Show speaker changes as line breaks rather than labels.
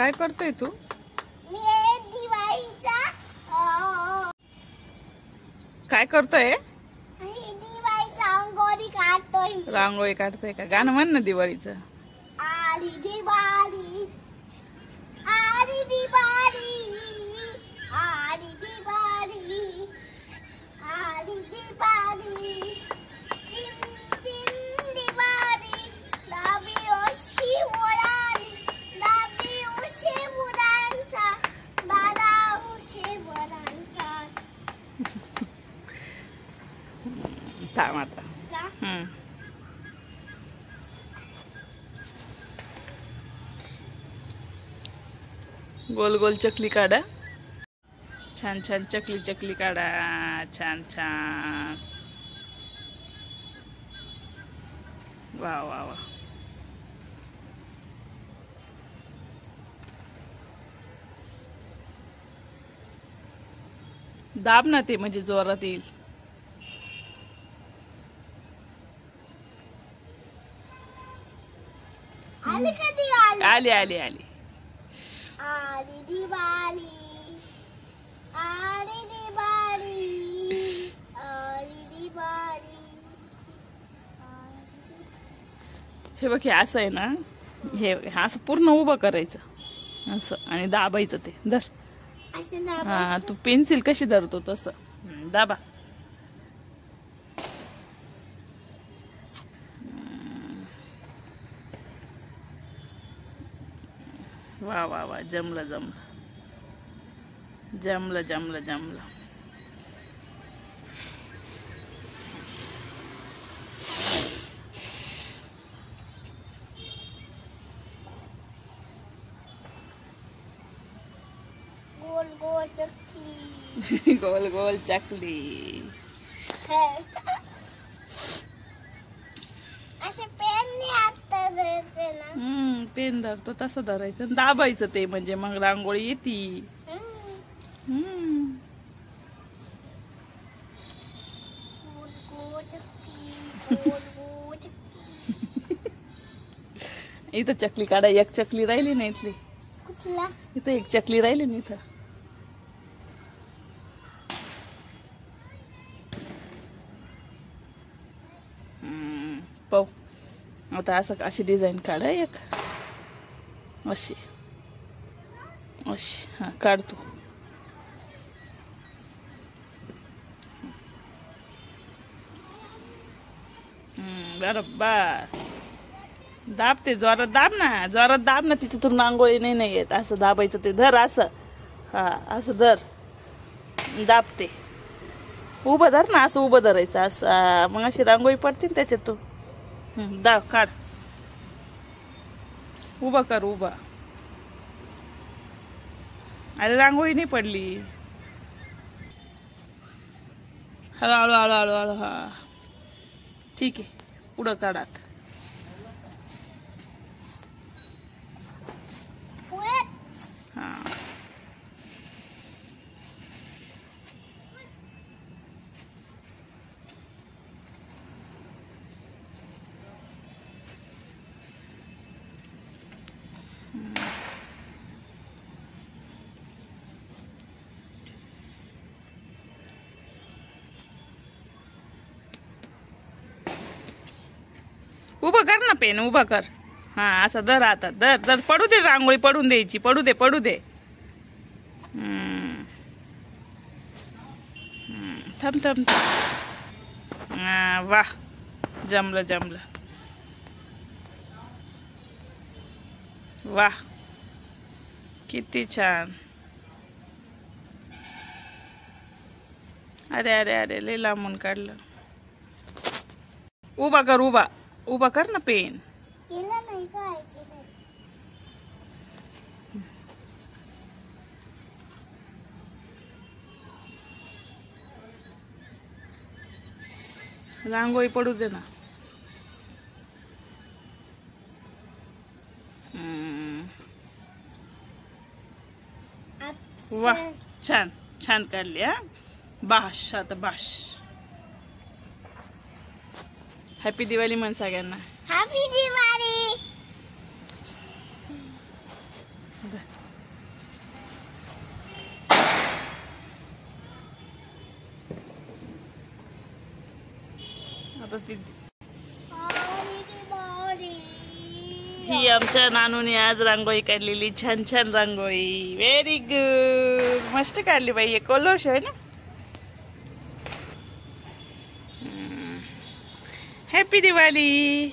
काय करतोय तू?
मी दिवाळीचा
काय करतोय?
दिवाळीचा रांगोळी काढतोय.
रांगोळी काढतोय का? गाणं म्हण ना दिवाळीचं.
आली दिवाळी, आली दिवाळी, आली दिवाळी, आली दिवाळी, दिन दिन दिवाळी, लावी ओशी ओळाली, लावी ओशी उडांचा, बारा ओशी वरांचा.
थांब आता. गोल गोल चकली काढा. छान छान चकली चकली काढा. छान छान. वा वा वा. दाब ना ते म्हणजे जोरात येईल.
आली का दिवाळी?
आली आली आली.
आली दिवाळी, आली दिवाळी, आली दिवाळी.
हे बघ, हे असं आहे ना, हे असं पूर्ण उभं करायचं असं आणि दाबायचं ते. धर.
असं
हा,
दाबायचं.
तू पेन्सिल कशी धरतो तसं दाबा. वा वा वा. जमलं जमलं जमलं जमलं जमलं.
गोल गोल चकली.
गोल गोल चकली.
असे पेनने हात धरायचे ना.
पेन धरतो तसं धरायचं, दाबायचं ते म्हणजे मग रांगोळी येती.
गोल गोल चकली, गोल गोल चकली.
इथं चकली काढा. एक चकली राहिली ना इथली.
कुठला?
इथं एक चकली राहिली ना इथं. पाहू आता. असं अशी डिझाईन काढा एक. अशी अशी. हा, काढतो. बरोबर. दाब ते. जोरात दाब ना. जोरात दाब ना. तिच्यातून रांगोळी नाही येत. असं दाबायचं ते. धर असं. हा, असं धर. दाबते. उभं धर ना. असं उभं धरायचं असं. मग अशी रांगोळी पडते ना त्याच्यातून. दाब. काढ. उभा कर. उभा. अरे रांगोळी नाही पडली. हळू हळू हळू हळू हळू. हा, ठीक आहे. पुढं काढात. हा. उभं कर ना पेन. उभा कर. हा, असं धर आता. धर धर. पडू दे रांगोळी. पडून द्यायची. पडू दे. पडू दे. थांब थांब थांब. वाह. जमलं जमलं. वाह, किती छान. अरे अरे अरे, लय लांबून काढलं. उभा कर. उभा. उभा कर ना पेन.
केलं नाही काय केलं.
रांगोळी पडू दे ना. वाह, छान छान काढली. हा, बाश. आता बाश. हॅपी दिवाळी म्हण सगळ्यांना.
हॅपी दिवाळी.
आता ती
बारी
ही आमच्या नानूने आज रांगोळी काढलेली, छान छान रांगोळी. व्हेरी गुड, मस्त काढली बाई. हे कलश आहे ना. हॅपी दिवाळी.